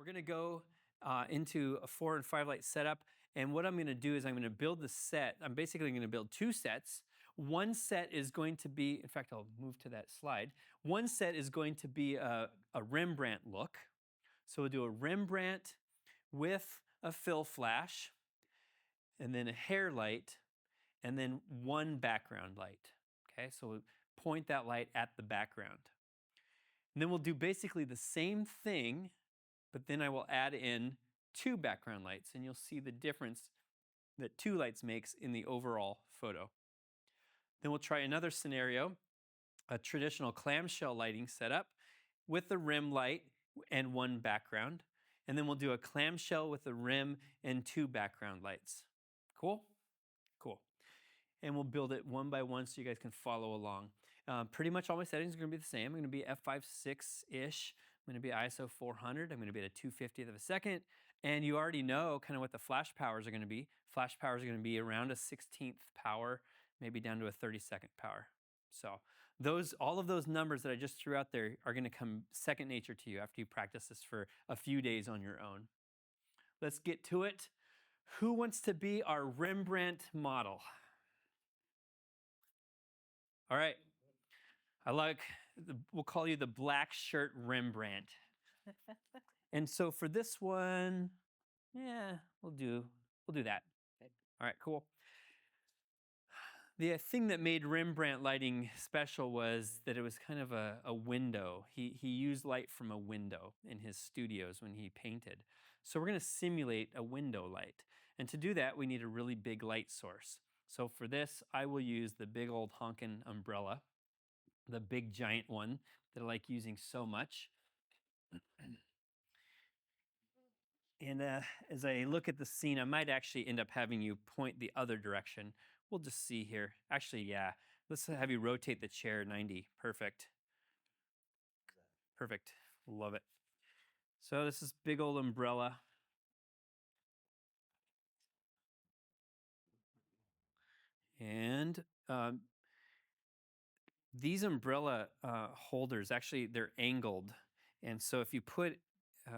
We're going to go into a 4 and 5 light setup. And what I'm going to do is I'm going to build the set. I'm basically going to build two sets. One set is going to be, in fact, I'll move to that slide. One set is going to be a Rembrandt look. So we'll do a Rembrandt with a fill flash, and then a hair light, and then one background light. Okay, so we'll point that light at the background. And then we'll do basically the same thing, but then I will add in two background lights, and you'll see the difference that two lights makes in the overall photo. Then we'll try another scenario, a traditional clamshell lighting setup with the rim light and one background. And then we'll do a clamshell with a rim and two background lights. Cool? Cool. And we'll build it one by one so you guys can follow along. Pretty much all my settings are going to be the same. I'm going to be f5.6-ish. I'm going to be ISO 400. I'm going to be at a 2/50th of a second. And you already know kind of what the flash powers are going to be. Flash powers are going to be around a 16th power, maybe down to a 32nd power. So all of those numbers that I just threw out there are going to come second nature to you after you practice this for a few days on your own. Let's get to it. Who wants to be our Rembrandt model? All right. We'll call you the black shirt Rembrandt. And so for this one, yeah, we'll do that. All right, cool. The thing that made Rembrandt lighting special was that it was kind of a window. He used light from a window in his studios when he painted. So we're going to simulate a window light. And to do that, we need a really big light source. So for this, I will use the big old honkin' umbrella, the big giant one that I like using so much. And as I look at the scene, I might actually end up having you point the other direction. We'll just see here. Actually, yeah, let's have you rotate the chair 90. Perfect. Perfect. Love it. So this is big old umbrella. And these umbrella holders, actually, they're angled. And so if you put,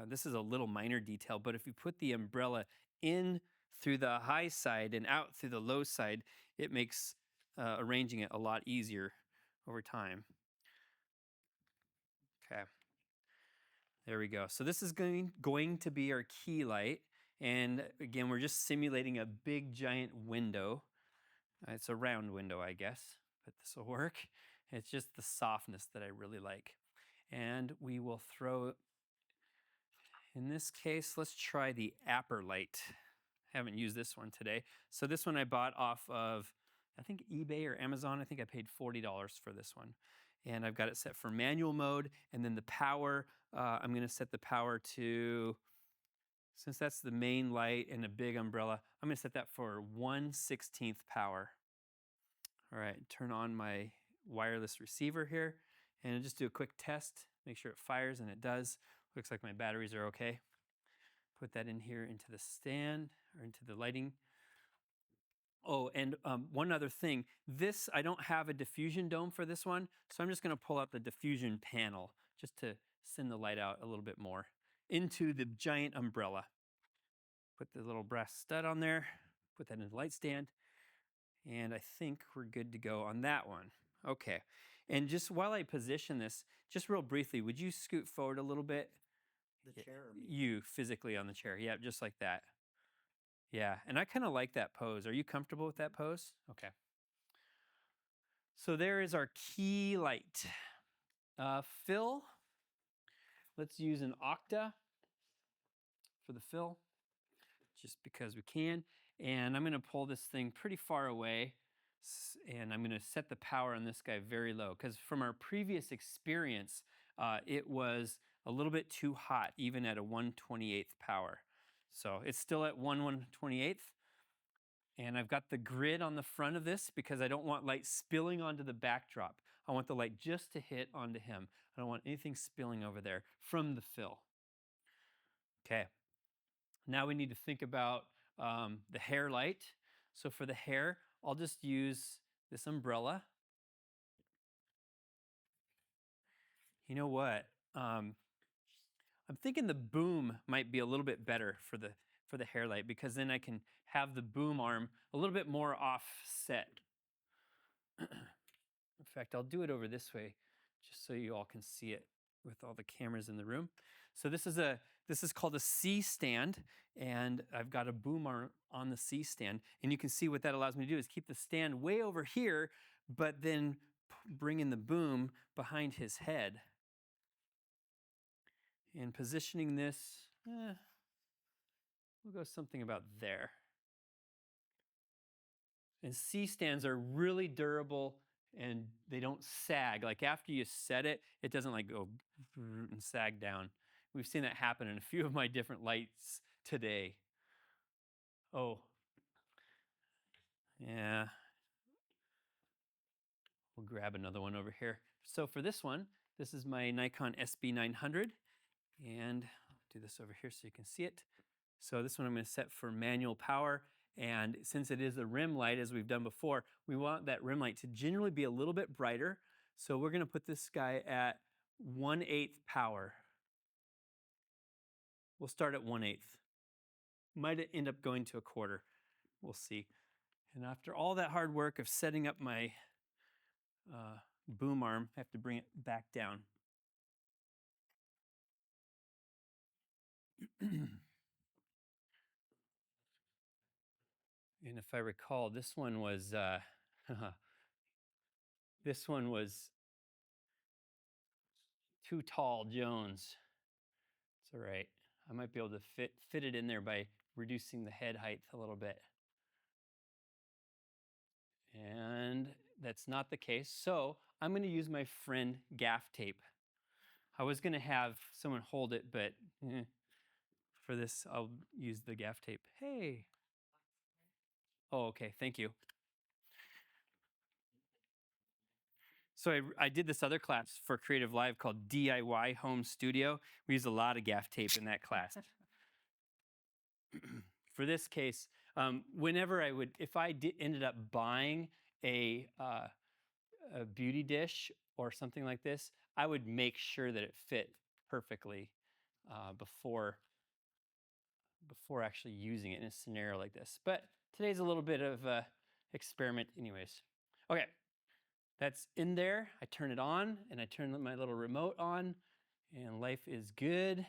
this is a little minor detail, but if you put the umbrella in through the high side and out through the low side, it makes arranging it a lot easier over time. Okay. There we go. So this is going to be our key light. And again, we're just simulating a big giant window. It's a round window, I guess, but this will work. It's just the softness that I really like. And we will throw, in this case, let's try the Apper light. Haven't used this one today. So this one I bought off of, I think eBay or Amazon. I think I paid $40 for this one. And I've got it set for manual mode. And then the power, I'm going to set the power to, since that's the main light and a big umbrella, I'm going to set that for 1/16th power. All right, turn on my wireless receiver here. And I'll just do a quick test, make sure it fires, and it does. Looks like my batteries are okay. Put that in here into the stand, or into the lighting. Oh, and one other thing. This, I don't have a diffusion dome for this one, so I'm just going to pull out the diffusion panel just to send the light out a little bit more into the giant umbrella. Put the little brass stud on there, put that in the light stand, and I think we're good to go on that one. Okay, and just while I position this, just real briefly, would you scoot forward a little bit? The chair? Or me? You physically on the chair. Yeah, just like that. Yeah, and I kind of like that pose. Are you comfortable with that pose? Okay. So there is our key light. Fill. Let's use an octa for the fill, just because we can. And I'm going to pull this thing pretty far away, and I'm going to set the power on this guy very low, because from our previous experience, it was a little bit too hot, even at a 1/28th power. So it's still at 1/128th. And I've got the grid on the front of this because I don't want light spilling onto the backdrop. I want the light just to hit onto him. I don't want anything spilling over there from the fill. Okay. Now we need to think about the hair light. So for the hair, I'll just use this umbrella. You know what? I'm thinking the boom might be a little bit better for the hair light, because then I can have the boom arm a little bit more offset. In fact, I'll do it over this way just so you all can see it with all the cameras in the room. So this is called a C stand, and I've got a boom arm on the C stand, and you can see what that allows me to do is keep the stand way over here, but then bring in the boom behind his head. And positioning this, we'll go something about there. And C stands are really durable and they don't sag. Like after you set it, it doesn't like go and sag down. We've seen that happen in a few of my different lights today. Oh, yeah. We'll grab another one over here. So for this one, this is my Nikon SB900, and I'll do this over here so you can see it. So this one I'm going to set for manual power, and since it is a rim light, as we've done before, we want that rim light to generally be a little bit brighter. So we're going to put this guy at 1/8 power. We'll start at 1/8. Might end up going to 1/4. We'll see. And after all that hard work of setting up my boom arm, I have to bring it back down. And if I recall, this one was too tall, Jones. It's all right. I might be able to fit it in there by reducing the head height a little bit. And that's not the case. So I'm going to use my friend gaff tape. I was going to have someone hold it, but for this, I'll use the gaff tape. Hey. Oh, okay. Thank you. So I did this other class for Creative Live called DIY Home Studio. We used a lot of gaff tape in that class. For this case, whenever if I ended up buying a beauty dish or something like this, I would make sure that it fit perfectly before actually using it in a scenario like this. But today's a little bit of a experiment anyways. Okay, that's in there. I turn it on, and I turn my little remote on, and life is good.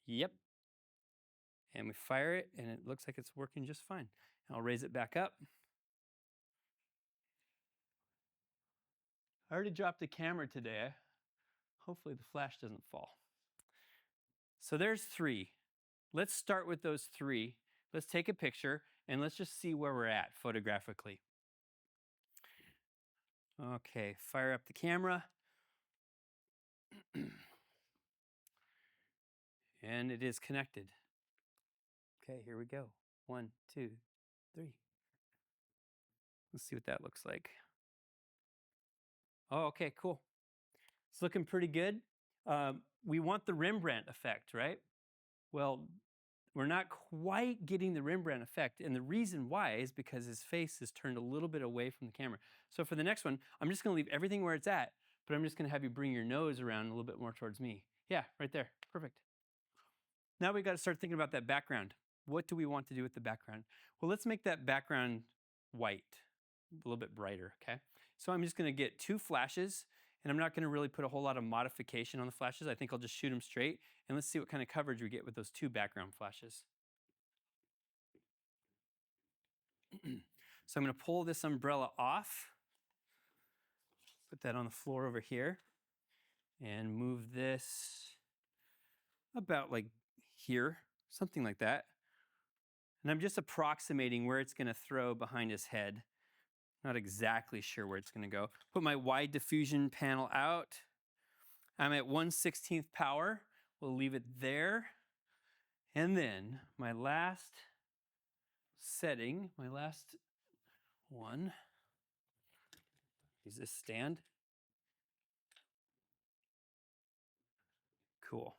Yep. And we fire it, and it looks like it's working just fine. I'll raise it back up. I already dropped the camera today. Hopefully the flash doesn't fall. So there's 3. Let's start with those 3. Let's take a picture, and let's just see where we're at photographically. Okay, fire up the camera. And it is connected. Okay, here we go. 1, 2, 3. Let's see what that looks like. Oh, okay, cool. It's looking pretty good. We want the Rembrandt effect, right? Well, we're not quite getting the Rembrandt effect, and the reason why is because his face is turned a little bit away from the camera. So for the next one, I'm just going to leave everything where it's at, but I'm just going to have you bring your nose around a little bit more towards me. Yeah, right there. Perfect. Now we've got to start thinking about that background. What do we want to do with the background? Well, let's make that background white, a little bit brighter, okay? So I'm just going to get 2 flashes, and I'm not going to really put a whole lot of modification on the flashes. I think I'll just shoot them straight, and let's see what kind of coverage we get with those 2 background flashes. So I'm going to pull this umbrella off, put that on the floor over here, and move this about like here, something like that. And I'm just approximating where it's going to throw behind his head. Not exactly sure where it's going to go. Put my wide diffusion panel out. I'm at 1/16 power. We'll leave it there. And then my last setting, my last one, is this stand. Cool.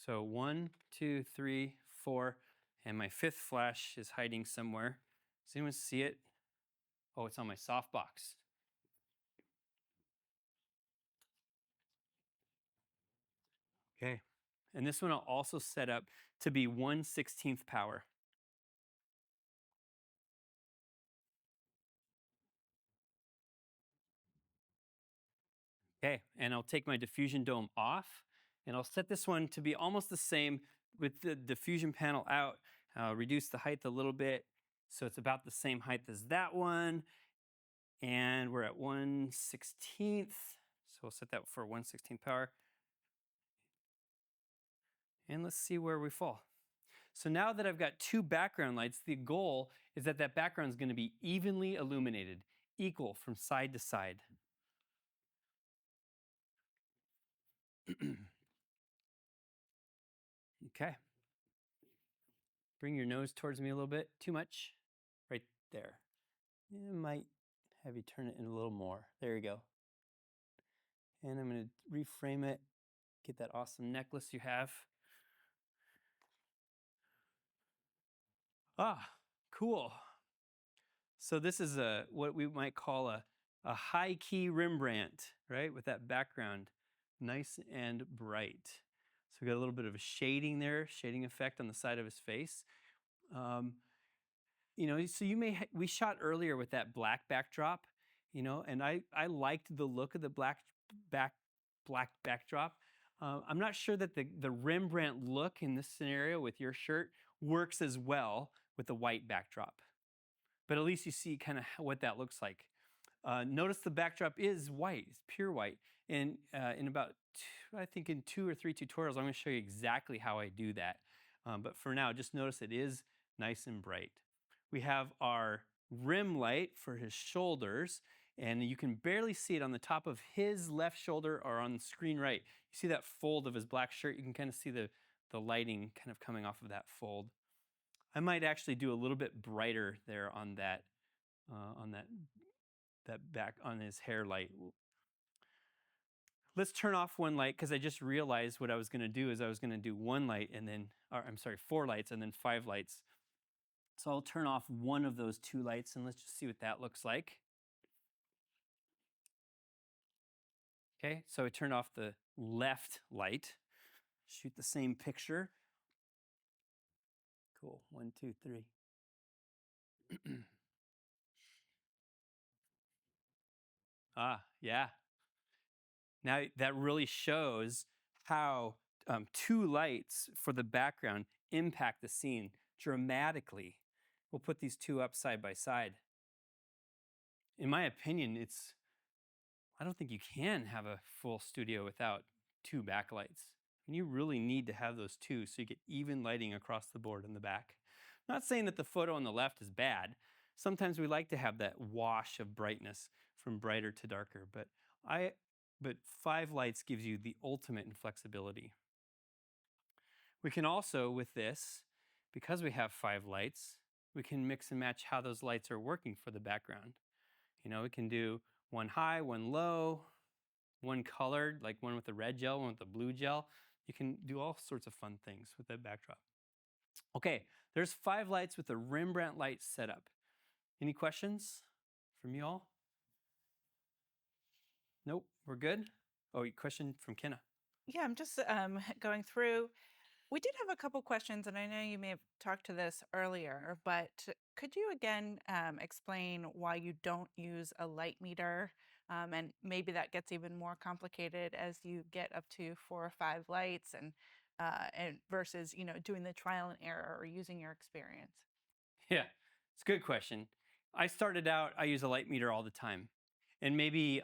So 1, 2, 3, 4, and my 5th flash is hiding somewhere. Does anyone see it? Oh, it's on my softbox. Okay. And this one I'll also set up to be 1/16 power. Okay, and I'll take my diffusion dome off, and I'll set this one to be almost the same with the diffusion panel out. I'll reduce the height a little bit, so it's about the same height as that one, and we're at 1/16. So we'll set that for 1/16 power, and let's see where we fall. So now that I've got two background lights, the goal is that that background is going to be evenly illuminated, equal from side to side. Okay. Bring your nose towards me a little bit. Too much. Right there. I might have you turn it in a little more. There you go. And I'm going to reframe it. Get that awesome necklace you have. Ah, cool. So this is what we might call a high key Rembrandt, right? With that background, nice and bright. So we got a little bit of a shading there, shading effect on the side of his face. You know, so you may we shot earlier with that black backdrop, you know, and I liked the look of the black backdrop. I'm not sure that the Rembrandt look in this scenario with your shirt works as well with the white backdrop, but at least you see kind of what that looks like. Notice the backdrop is white, it's pure white, and in about I think in 2 or 3 tutorials, I'm going to show you exactly how I do that. But for now, just notice it is nice and bright. We have our rim light for his shoulders, and you can barely see it on the top of his left shoulder or on the screen right. You see that fold of his black shirt? You can kind of see the lighting kind of coming off of that fold. I might actually do a little bit brighter there on that back on his hair light. Let's turn off one light because I just realized what I was going to do is I was going to do one light and then, or I'm sorry, 4 lights and then 5 lights. So I'll turn off one of those 2 lights and let's just see what that looks like. Okay, so I turned off the left light. Shoot the same picture. Cool, 1, 2, 3. Yeah. Now that really shows how 2 lights for the background impact the scene dramatically. We'll put these 2 up side by side. In my opinion, I don't think you can have a full studio without 2 backlights. And you really need to have those 2 so you get even lighting across the board in the back. Not saying that the photo on the left is bad. Sometimes we like to have that wash of brightness from brighter to darker, but 5 lights gives you the ultimate in flexibility. We can also, with this, because we have 5 lights, we can mix and match how those lights are working for the background. You know, we can do one high, one low, one colored, like one with the red gel, one with the blue gel. You can do all sorts of fun things with that backdrop. Okay, there's 5 lights with the Rembrandt light setup. Any questions from you all? Nope, we're good? Oh, question from Kenna. Yeah, I'm just going through. We did have a couple questions, and I know you may have talked to this earlier, but could you again explain why you don't use a light meter? And maybe that gets even more complicated as you get up to 4 or 5 lights, and versus doing the trial and error or using your experience. Yeah, it's a good question. I started out, I use a light meter all the time. And maybe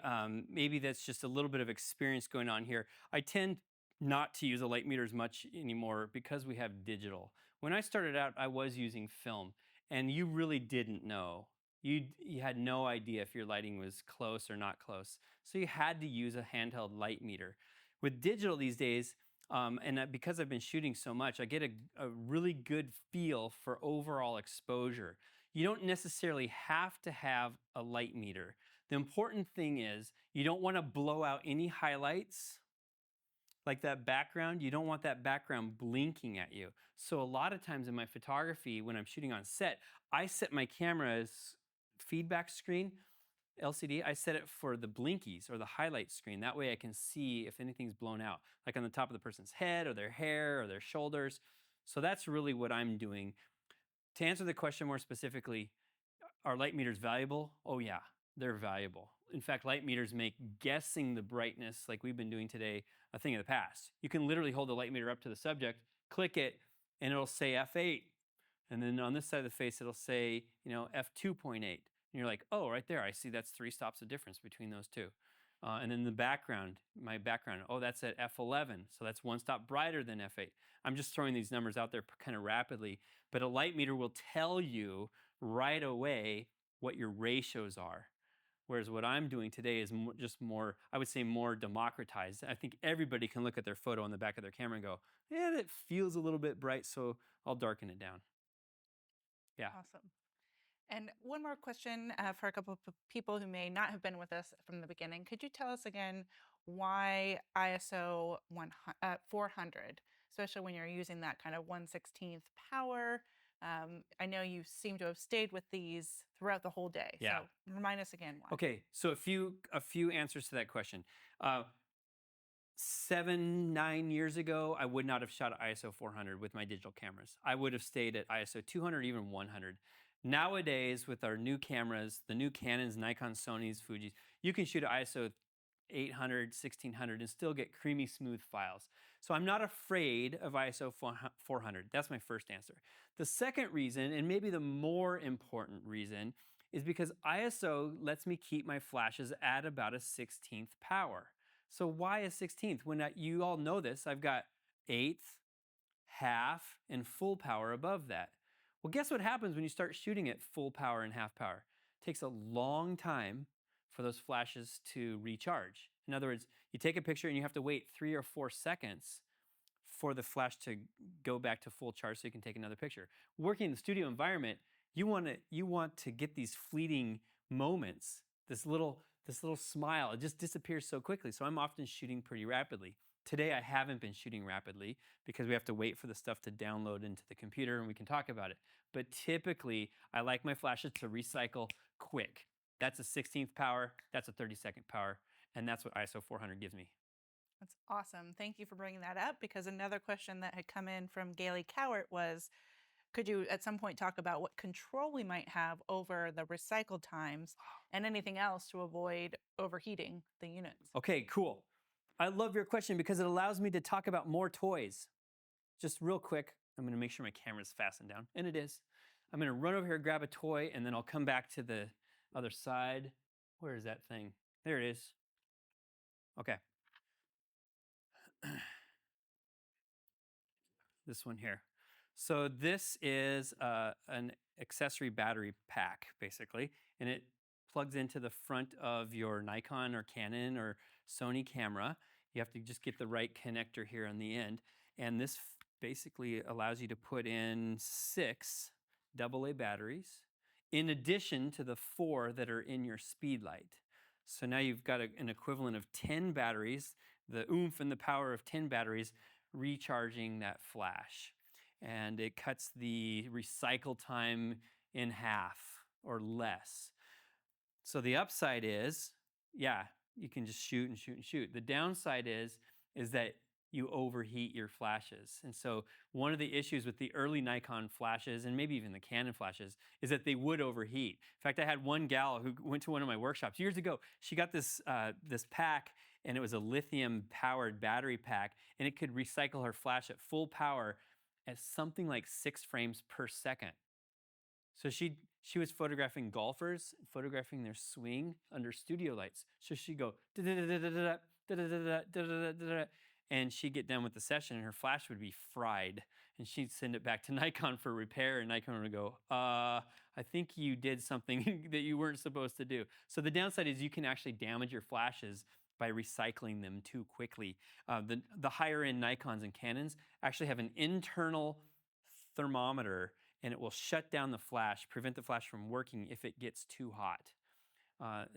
that's just a little bit of experience going on here. I tend not to use a light meter as much anymore because we have digital. When I started out, I was using film, and you really didn't know. You had no idea if your lighting was close or not close. So you had to use a handheld light meter. With digital these days, because I've been shooting so much, I get a really good feel for overall exposure. You don't necessarily have to have a light meter. The important thing is you don't want to blow out any highlights like that background. You don't want that background blinking at you. So a lot of times in my photography, when I'm shooting on set, I set my camera's feedback screen LCD, I set it for the blinkies or the highlight screen. That way I can see if anything's blown out, like on the top of the person's head or their hair or their shoulders. So that's really what I'm doing. To answer the question more specifically, are light meters valuable? Oh yeah, they're valuable. In fact, light meters make guessing the brightness like we've been doing today a thing of the past. You can literally hold the light meter up to the subject, click it, and it'll say f8. And then on this side of the face, it'll say, f2.8. And you're like, oh, right there, I see that's 3 stops of difference between those two. And then the background, my background, oh, that's at f11. So that's 1 stop brighter than f8. I'm just throwing these numbers out there kind of rapidly. But a light meter will tell you right away what your ratios are. Whereas what I'm doing today is just more, I would say more democratized. I think everybody can look at their photo on the back of their camera and go, yeah, that feels a little bit bright, so I'll darken it down. Yeah. Awesome. And one more question for a couple of people who may not have been with us from the beginning. Could you tell us again why ISO 400, especially when you're using that kind of 1/16th power? I know you seem to have stayed with these throughout the whole day. Yeah. So remind us again why. Okay, so a few answers to that question. 7, 9 years ago, I would not have shot at ISO 400 with my digital cameras. I would have stayed at ISO 200, even 100. Nowadays, with our new cameras, the new Canons, Nikon, Sonys, Fujis, you can shoot at ISO 800, 1600 and still get creamy smooth files. So I'm not afraid of ISO 400. That's my first answer. The second reason, and maybe the more important reason, is because ISO lets me keep my flashes at about a 16th power. So why a 16th? When you all know this, I've got 8th, half, and full power above that. Well, guess what happens when you start shooting at full power and half power? It takes a long time for those flashes to recharge. In other words, you take a picture and you have to wait 3 or 4 seconds for the flash to go back to full charge so you can take another picture. Working in the studio environment, you want to get these fleeting moments, this little smile. It just disappears so quickly. So I'm often shooting pretty rapidly. Today I haven't been shooting rapidly because we have to wait for the stuff to download into the computer and we can talk about it. But typically I like my flashes to recycle quick. That's a 16th power, that's a 32nd power, and that's what ISO 400 gives me. That's awesome. Thank you for bringing that up, because another question that had come in from Gailey Cowart was, could you at some point talk about what control we might have over the recycle times and anything else to avoid overheating the units? Okay, cool. I love your question because it allows me to talk about more toys. Just real quick, I'm going to make sure my camera's fastened down, and it is. I'm going to run over here, grab a toy, and then I'll come back to the other side. Where is that thing? There it is. Okay. This one here. So this is an accessory battery pack, basically, and it plugs into the front of your Nikon or Canon or Sony camera. You have to just get the right connector here on the end, and this basically allows you to put in 6 AA batteries in addition to the 4 that are in your speed light. So now you've got an equivalent of 10 batteries, the oomph and the power of 10 batteries recharging that flash. And it cuts the recycle time in half or less. So the upside is, yeah, you can just shoot and shoot and shoot. The downside is that you overheat your flashes. And so one of the issues with the early Nikon flashes, and maybe even the Canon flashes, is that they would overheat. In fact, I had one gal who went to one of my workshops years ago. She got this pack, and it was a lithium-powered battery pack, and it could recycle her flash at full power at something like 6 frames per second. So she was photographing golfers, photographing their swing under studio lights. So she'd go da-da-da-da-da-da, da-da-da-da-da-da-da-da, and she'd get done with the session and her flash would be fried. And she'd send it back to Nikon for repair, and Nikon would go, I think you did something that you weren't supposed to do. So the downside is you can actually damage your flashes by recycling them too quickly. The higher end Nikons and Canons actually have an internal thermometer, and it will shut down the flash, prevent the flash from working if it gets too hot.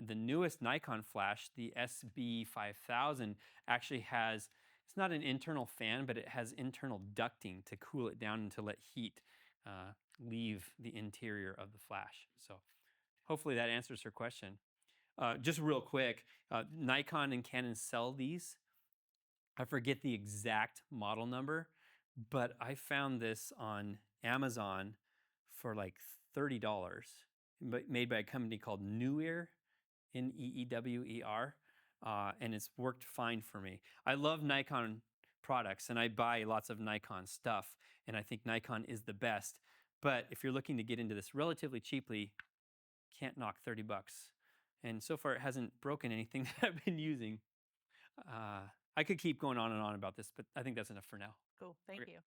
The newest Nikon flash, the SB5000, actually has, it's not an internal fan, but it has internal ducting to cool it down and to let heat leave the interior of the flash. So hopefully that answers her question. just real quick, Nikon and Canon sell these. I forget the exact model number, but I found this on Amazon for like $30, made by a company called Neewer, Neewer, and it's worked fine for me. I love Nikon products, and I buy lots of Nikon stuff, and I think Nikon is the best. But if you're looking to get into this relatively cheaply, can't knock 30 bucks. And so far, it hasn't broken anything that I've been using. I could keep going on and on about this, but I think that's enough for now. Cool. Thank Okay. you.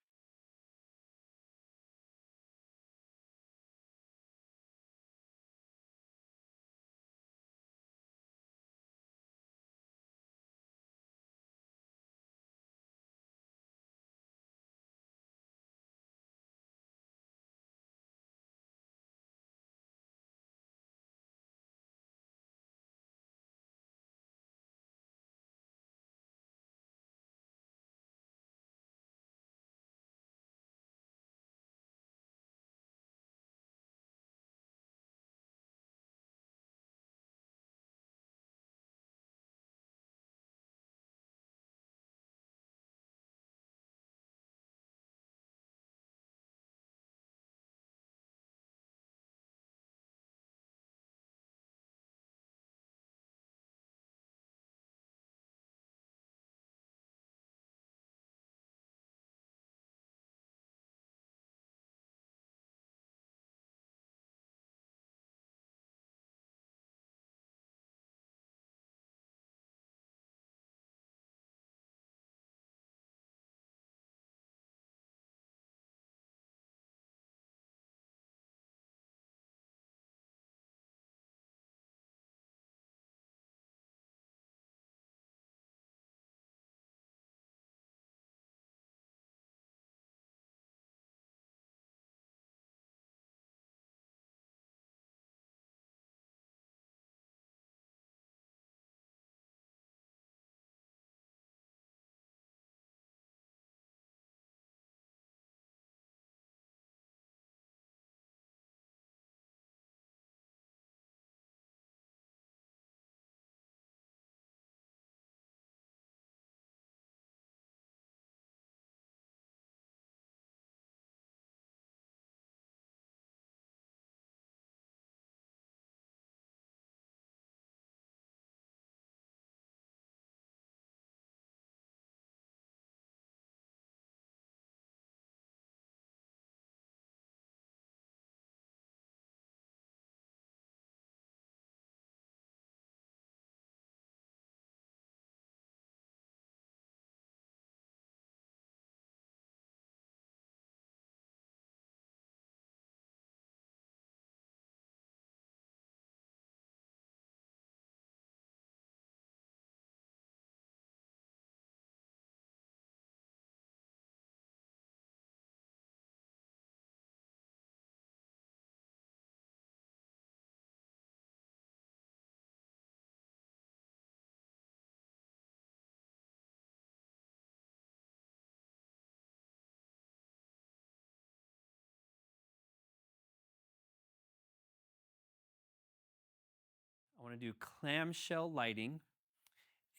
I want to do clamshell lighting.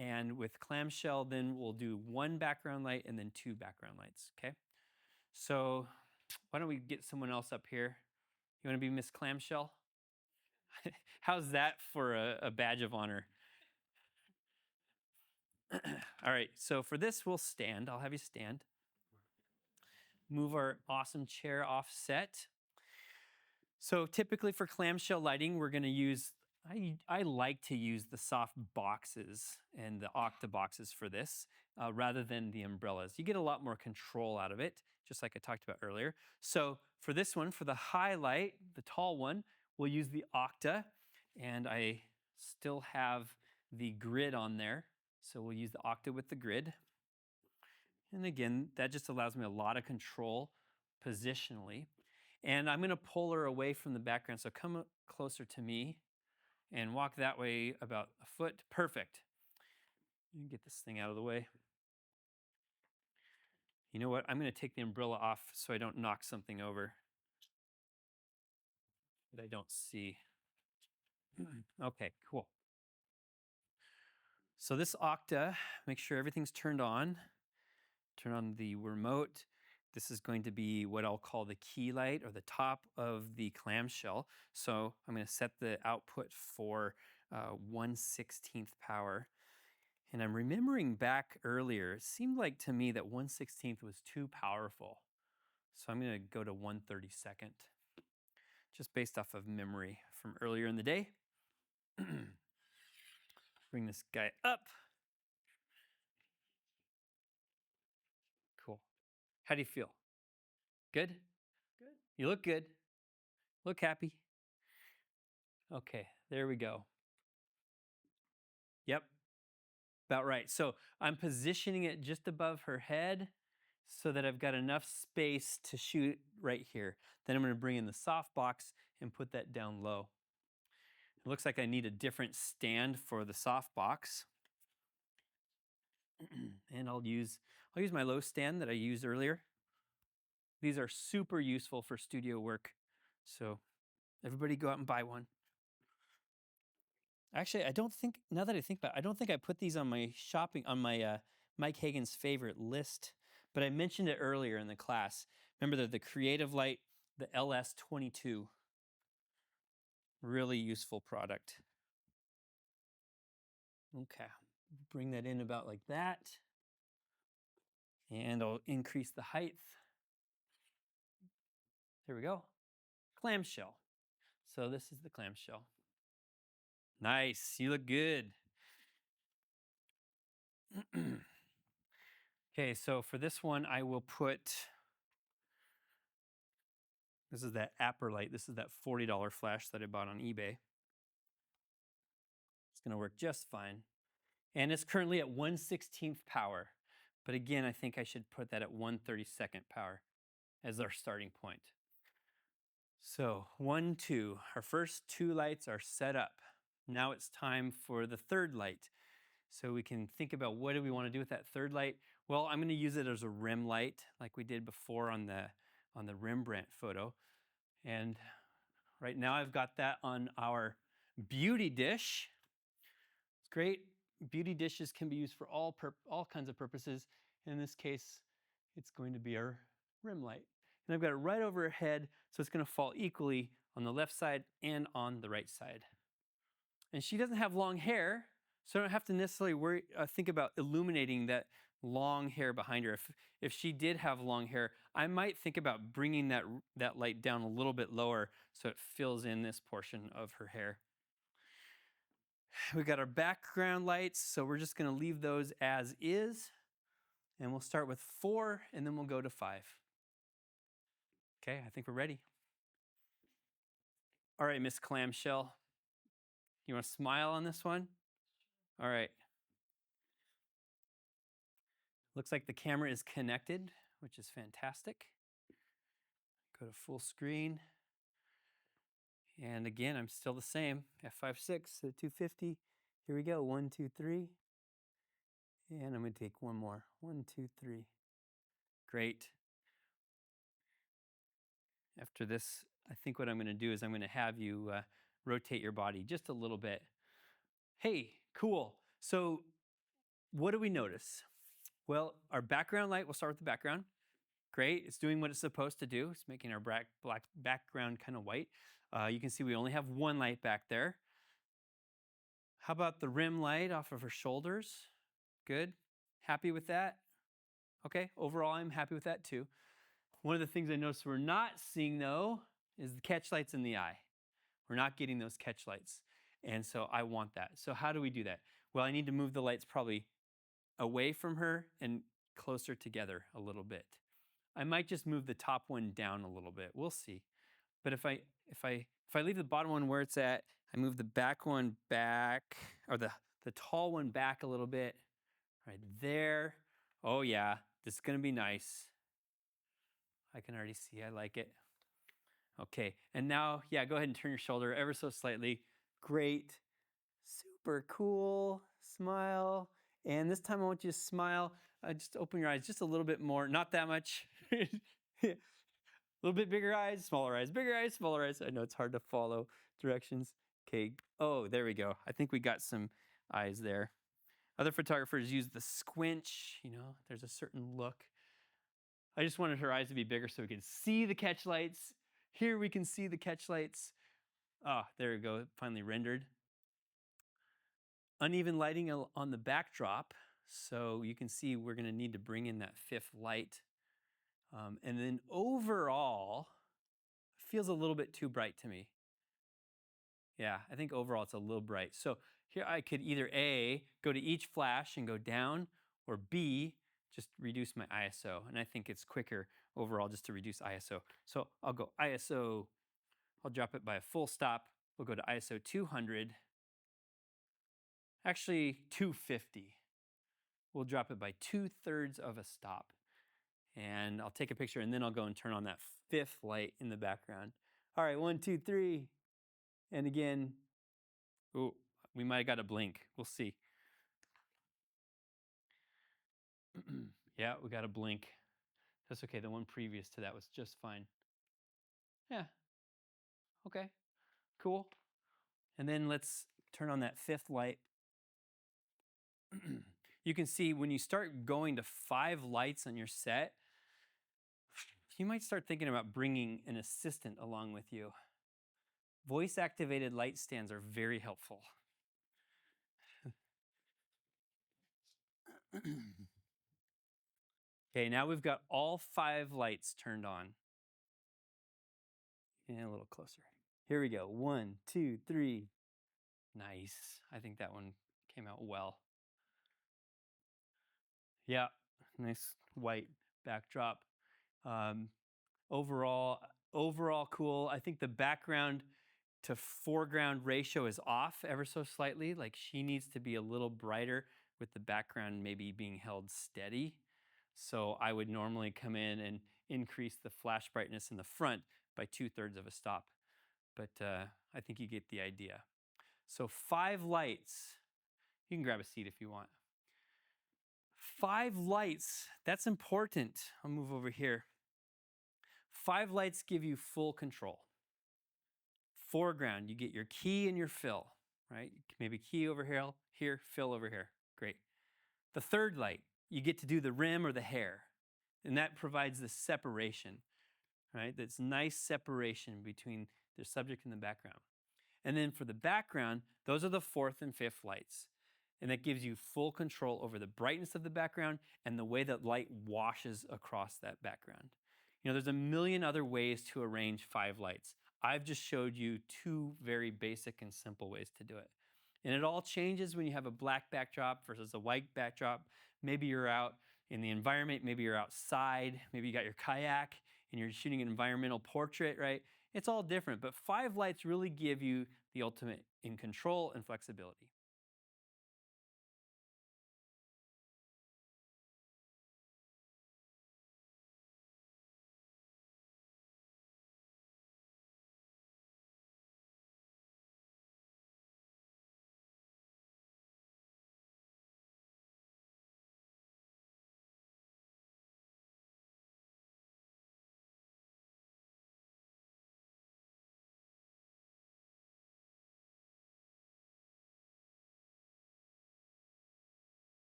And with clamshell, then we'll do one background light and then two background lights, okay? So why don't we get someone else up here? You want to be Miss Clamshell? How's that for a badge of honor? All right, so for this, we'll stand. I'll have you stand. Move our awesome chair offset. So typically for clamshell lighting, we're going to use, I like to use the soft boxes and the octa boxes for this rather than the umbrellas. You get a lot more control out of it, just like I talked about earlier. So for this one, for the highlight, the tall one, we'll use the octa, and I still have the grid on there. So we'll use the octa with the grid. And again, that just allows me a lot of control positionally. And I'm going to pull her away from the background. So come closer to me and walk that way about a foot. Perfect. Let me get this thing out of the way. You know what? I'm going to take the umbrella off so I don't knock something over that I don't see. Okay, cool. So this Octa, make sure everything's turned on. Turn on the remote. This is going to be what I'll call the key light or the top of the clamshell. So I'm going to set the output for 1/16 power. And I'm remembering back earlier, it seemed like to me that 1/16 was too powerful. So I'm going to go to 1/32, just based off of memory from earlier in the day. Bring this guy up. Cool. How do you feel? Good? Good. You look good. Look happy. Okay, there we go. Yep, about right. So I'm positioning it just above her head so that I've got enough space to shoot right here. Then I'm going to bring in the softbox and put that down low. It looks like I need a different stand for the softbox. And I'll use my low stand that I used earlier. These are super useful for studio work. So everybody go out and buy one. Actually, I don't think, now that I think about it, I don't think I put these on my Mike Hagan's favorite list, but I mentioned it earlier in the class. Remember the Creative Light, the LS22. Really useful product. Okay, bring that in about like that. And I'll increase the height. There we go. Clamshell. So this is the clamshell. Nice, you look good. Okay, so for this one, I will put, this is that Apper light. This is that $40 flash that I bought on eBay. It's gonna work just fine. And it's currently at 1/16 power. But again, I think I should put that at 1/32 power as our starting point. So 1, 2, our first two lights are set up. Now it's time for the third light. So we can think about what do we want to do with that third light. Well, I'm going to use it as a rim light like we did before on the Rembrandt photo. And right now I've got that on our beauty dish. It's great. Beauty dishes can be used for all kinds of purposes. In this case, it's going to be our rim light. And I've got it right over her head, so it's going to fall equally on the left side and on the right side. And she doesn't have long hair, so I don't have to necessarily think about illuminating that long hair behind her. If she did have long hair, I might think about bringing that light down a little bit lower so it fills in this portion of her hair. We've got our background lights, so we're just going to leave those as is. And we'll start with 4, and then we'll go to 5. Okay, I think we're ready. All right, Miss Clamshell. You want to smile on this one? All right. Looks like the camera is connected, which is fantastic. Go to full screen. And again, I'm still the same. F5.6 at 250. Here we go. 1, 2, 3. And I'm going to take one more. 1, 2, 3. Great. After this, I think what I'm going to do is I'm going to have you rotate your body just a little bit. Hey, cool. So what do we notice? Well, our background light, we'll start with the background. Great, it's doing what it's supposed to do. It's making our black background kind of white. You can see we only have one light back there. How about the rim light off of her shoulders? Good. Happy with that? Okay, overall I'm happy with that too. One of the things I noticed we're not seeing though is the catch lights in the eye. We're not getting those catch lights. And so I want that. So how do we do that? Well, I need to move the lights probably away from her and closer together a little bit. I might just move the top one down a little bit. We'll see. But if I leave the bottom one where it's at, I move the back one back, or the tall one back a little bit, right there. Oh yeah, this is gonna be nice. I can already see, I like it. Okay, and now, yeah, go ahead and turn your shoulder ever so slightly. Great, super cool, smile. And this time I want you to smile, just open your eyes just a little bit more, not that much. A little bit bigger eyes, smaller eyes, bigger eyes, smaller eyes. I know it's hard to follow directions. Okay, oh, there we go. I think we got some eyes there. Other photographers use the squinch, you know, there's a certain look. I just wanted her eyes to be bigger so we could see the catch lights. Here we can see the catch lights. Ah, there we go, finally rendered. Uneven lighting on the backdrop. So you can see we're gonna need to bring in that fifth light. And then overall, feels a little bit too bright to me. Yeah, I think overall it's a little bright. So here I could either A, go to each flash and go down, or B, just reduce my ISO. And I think it's quicker overall just to reduce ISO. So I'll go ISO, I'll drop it by a full stop. We'll go to ISO 200, actually 250. We'll drop it by 2/3 of a stop. And I'll take a picture and then I'll go and turn on that fifth light in the background. All right, 1, 2, 3. And again, ooh, we might have got a blink. We'll see. Yeah, we got a blink. That's okay. The one previous to that was just fine. Yeah. Okay. Cool. And then let's turn on that fifth light. You can see when you start going to 5 lights on your set, you might start thinking about bringing an assistant along with you. Voice-activated light stands are very helpful. Okay, now we've got all 5 lights turned on. And a little closer. Here we go. 1, 2, 3. Nice. I think that one came out well. Yeah, nice white backdrop. Overall cool. I think the background to foreground ratio is off ever so slightly. Like she needs to be a little brighter with the background maybe being held steady. So I would normally come in and increase the flash brightness in the front by 2/3 of a stop. But I think you get the idea. So 5 lights. You can grab a seat if you want. 5 lights, that's important. I'll move over here. 5 lights give you full control. Foreground, you get your key and your fill, right? Maybe key over here, fill over here. Great. The third light, you get to do the rim or the hair, and that provides the separation, right? That's nice separation between the subject and the background. And then for the background, those are the 4th and 5th lights. And that gives you full control over the brightness of the background and the way that light washes across that background. You know, there's a million other ways to arrange 5 lights. I've just showed you 2 very basic and simple ways to do it. And it all changes when you have a black backdrop versus a white backdrop. Maybe you're out in the environment, maybe you're outside, maybe you got your kayak and you're shooting an environmental portrait, right? It's all different, but 5 lights really give you the ultimate in control and flexibility.